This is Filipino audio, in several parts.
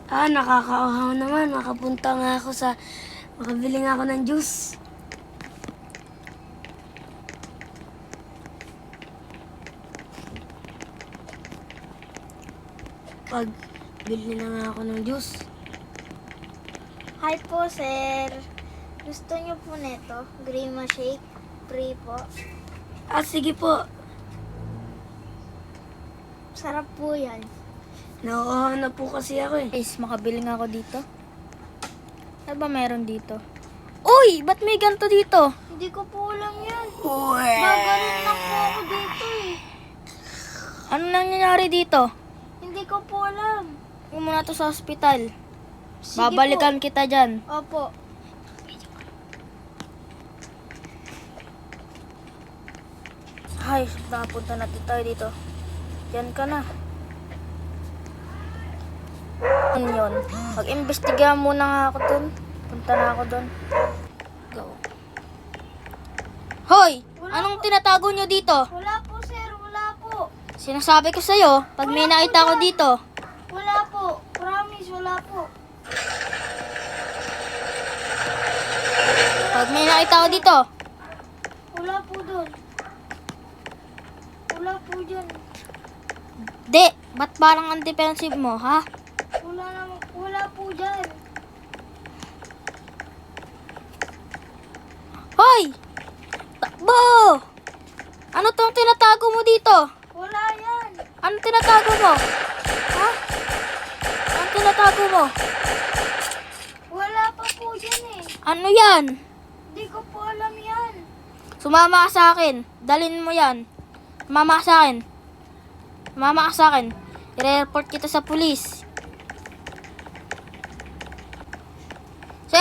Nakakauhaw naman. Makapunta nga ako makabili nga ako ng juice. Pag bili na nga ako ng juice. Hi po, sir. Gusto niyo po neto? Grima shake? Free po. Sige po. Sarap po yan. Nauuhaw na po kasi ako eh. Guys, makabili nga ako dito. Ano ba meron dito? Uy! Ba't may ganito dito? Hindi ko po alam yan. Uwe! Gagaling lang po ako dito eh. Ano nangyayari dito? Hindi ko po alam. Huwag mo na to sa ospital. Sige Babalikan kita dyan. po. Opo. Ay, nakapunta natin tayo dito. Diyan ka na. Ano yun? Mag-imbestiga muna nga ako dun. Punta na ako dun. Go. Hoy! Anong tinatago nyo dito? Wala po, sir. Wala po. Sinasabi ko sa'yo, pag may nakita ko dito. Wala po. Promise, wala po. Pag may nakita ko dito. Wala po doon. Wala po dyan. Di, ba't parang ang defensive mo, ha? Wala po dyan. Hoy! Takbo! Ano tong tinatago mo dito? Wala yan. Ano tinatago mo? Ha? Ano tinatago mo? Wala pa po dyan eh. Ano yan? Hindi ko po alam yan. Sumama ka sa akin. Dalin mo yan. Sumama ka sa akin. Sumama ka sa akin. I-report kita sa pulis.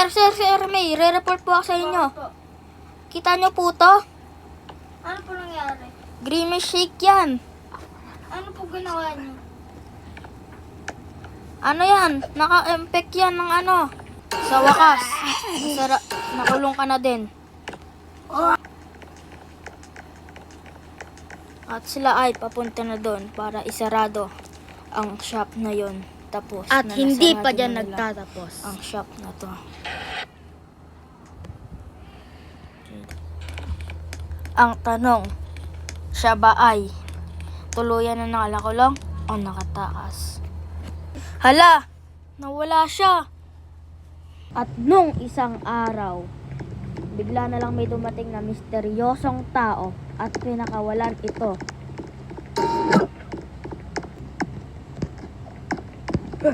Sir, may i-report po ako sa inyo. Bakit po? Kita nyo po to? Ano po nangyari? Grimace shake yan. Ano po ginawa niyo? Ano yan? Naka-empek yan ng ano. Sa wakas. Nakulong ka na din. At sila ay papunta na doon para isarado ang shop na yon. Tapos At na hindi nasarado pa dyan na nila nagtatapos. ang shop na to. Ang tanong, siya ba ay tuluyan na nakalakulong o nakatakas? Hala! Nawala siya! At nung isang araw, bigla na lang may dumating na misteryosong tao at pinakawalan ito. Sa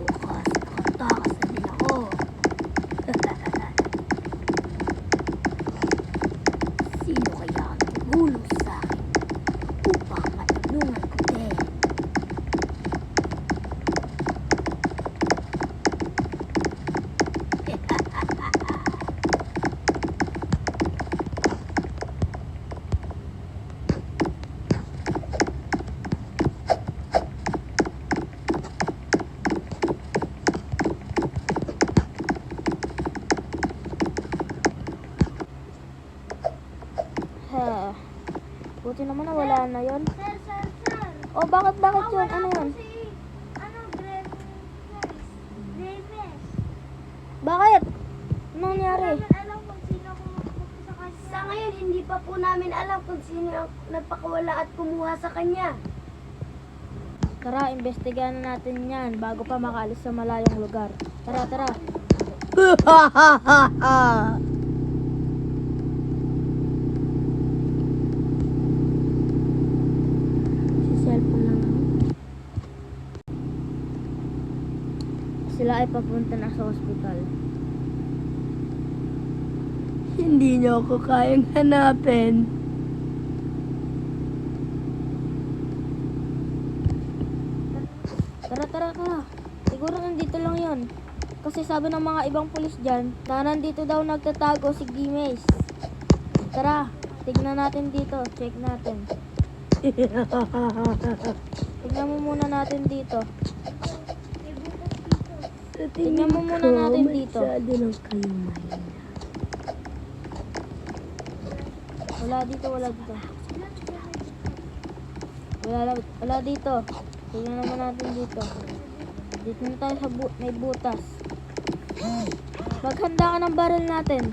wakas, nakatakas na din ako. Sino kaya ang tumulong sa akin upang matulungan ko din? Ha. Buti naman na wala na yon. Sir. O bakit yun? Ano yun? Graves. Bakit? Anong nangyari? Alam kung sino kumuha sa kanya. Sa ngayon, hindi pa po namin alam kung sino ang nagpakawala at kumuha sa kanya. Tara, imbestigahan na natin yan bago pa makaalis sa malayong lugar. Tara. Si cellphone lang ako. Sila ay papunta na sa ospital. Hindi niyo ako kayang hanapin. Tara. Siguro nandito lang yon. Kasi sabi ng mga ibang pulis dyan, na nandito daw nagtatago si Grimace. Tara, tignan natin dito. Check natin. Tignan mo muna natin dito. Tignan mo muna natin dito. Masyado lang kayo mahina. Wala dito. Wala dito. Tingnan naman natin dito. Dito na tayo sa may butas. Maghanda ka ng baril natin.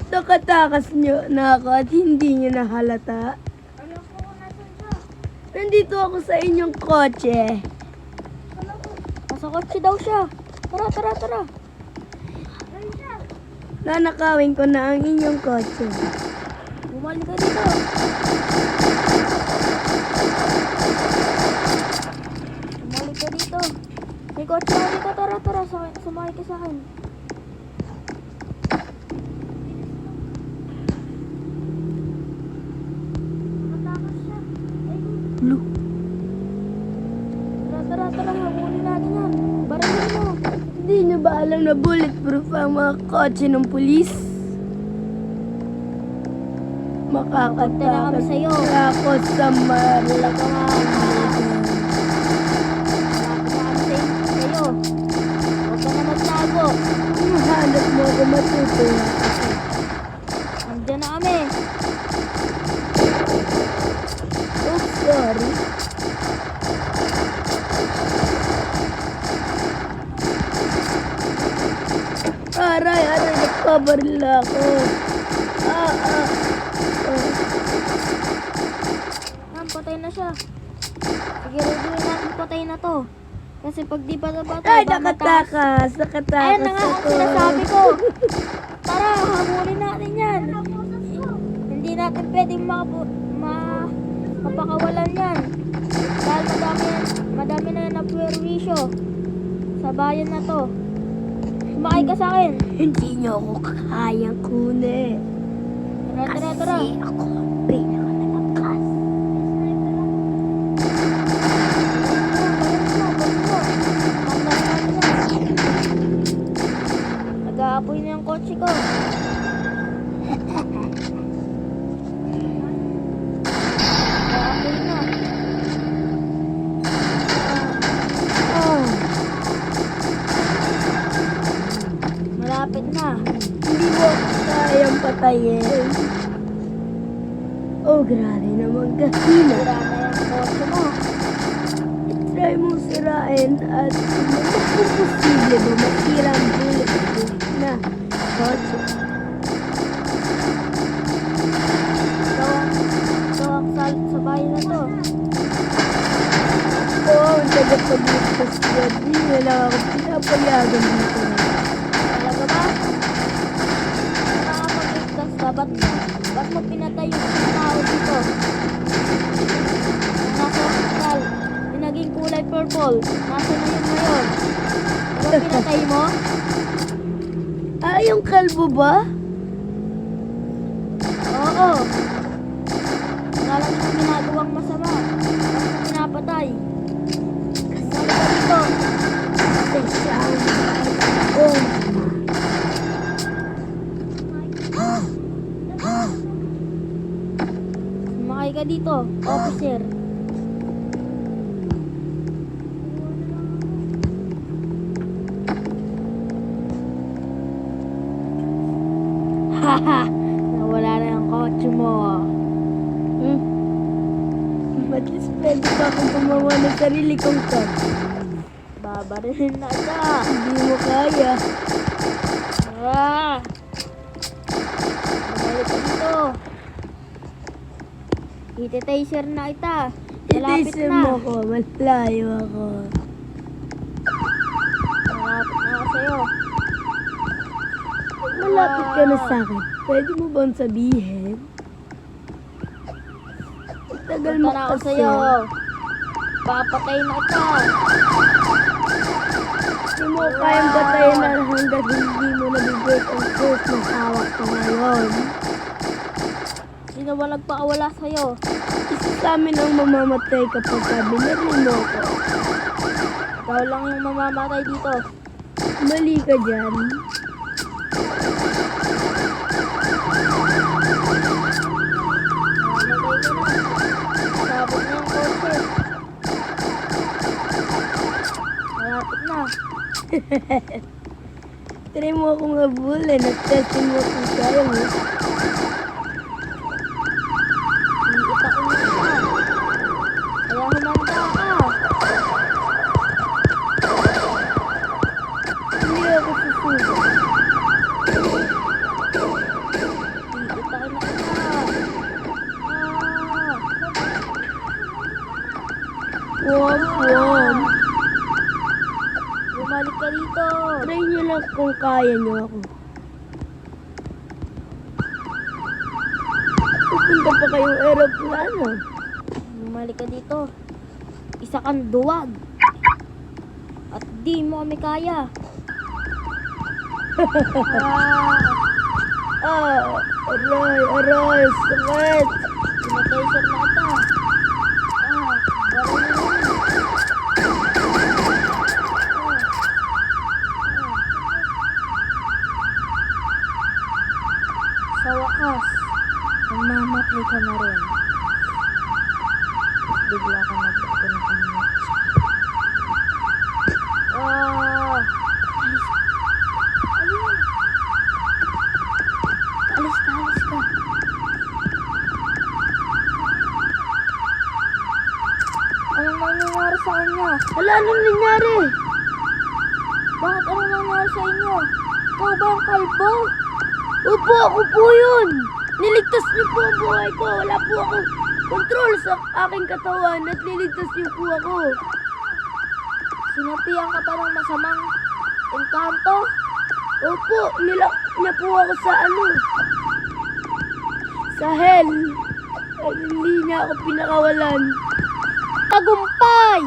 Nakatakas nyo na ako at hindi nyo nahalata. Alam ko kung nasan siya. Nandito ako sa inyong kotse. Nasa kotse daw siya. Tara, tara, tara. Ayun siya. Nanakawin ko na ang inyong kotse. Bumalik ka dito. Bumalik ka dito. May kotse ka dito. Tara, tara. Sumakay ka sa akin. Nakatakas siya. Blue. Tara, tara, tara. Habulin natin yan. Barilin mo. Hindi nyo ba alam na bulletproof ang mga kotse ng pulis? Punta na kami Makakatakas sa'yo. ako sa Wala ka nga. Marilaga. Malapit na kami sa'yo. Huwag ka na magtago. Kung hanap mo ako matutuwa ako. Andiyan na kami. Oops, sorry. Aray, nagpabaril ako. Ah. Patay na siya. Sige, reviewin natin patay na to. Kasi pag di pa napatay, Ay, baka nakatakas Ayan na nga ang ako. sinasabi ko. Tara, habulin natin yan. Hindi natin pwedeng mapakawalan yan. Dahil madami na yan na puwerwisyo sa bayan na to. Sumakay ka sa akin. Hindi nyo ako kayang kunin. Tara, tara, tara. Kasi ako ang pinakamalakas. Nag-aapoy na yung kotse ko. Nag-aapoy na. Oh, Malapit na. hindi mo ako kayang patayin. Oh, grabe naman kahina. Sira na yung kotse mo. Try mong sirain at kung posible ba masira ang bulletproof na kotse. Ikaw ang sa bayan na to. Oo, ang tagapagligtas ko. Di na lang ako pinapayagan dito. Talaga ba? Nakakapagligtas ka, ba't mo pinatay yung isang tao dito? Nasa hospital, yung naging kulay purple, nasa na yun ngayon? Diba pinatay mo? Ah, yung kalbo ba? Oo. Wala lang yung ginagawang masama. Ba't mo pinapatay? Kasi ka dito. Kasi siya ang oh. Sumakay ka dito, officer. Haha! Nawala na yung kotse mo. At least pwede pa akong gumawa ng sarili kong kotse. Babarilin na siya. Hindi mo kaya. Ah! Bumalik ka dito. Iti-taser na ita. Malapit Itaser na. mo ko, malayo ako. Malapit na ako sa'yo. Malapit ka na sa akin. Pwede mo bang sabihin? Tagal mo Punta na ako kasi. sa'yo. Papatay na ita. Hindi mo kayang batayin na hanggang hindi mo nabibigay ang close ng hawak ko ngayon. Sino ba nagpakawala sa'yo? Isa sa amin ang mamamatay kapag binaril mo ko. Ikaw lang yung mamamatay dito. Mali ka dyan. Mamamatay ka na. Sabot na yung kotse. Malapit na. Try mo akong habulin at testing mo kung kaya mo. Iita ko na siya. Kaya humanda ka. Womp womp. Bumalik ka dito. Try nyo lang kung kaya nyo ako. Pupunta pa kayong aeroplano. Bumalik ka dito. Isa kang duwag. At di mo kami kaya. Aray, sakit. Tinataser na kita. Baro na yun. Sa wakas, mamamatay ka na rin. Bigla ka nagbago ng kanya. Alis ka. Anong nangyayari sa kanya? Wala nang nangyari. Bakit anong nangyayari sa inyo? Ikaw ba ang kalbo? Opo, ako po yun. Niligtas niyo po ang buhay ko. Wala po akong control sa aking katawan at niligtas niyo po ako. Sinapian ka pa ng masamang engkanto? Opo, nilak niya po ako sa sa hell. At hindi niya ako pinakawalan. Tagumpay!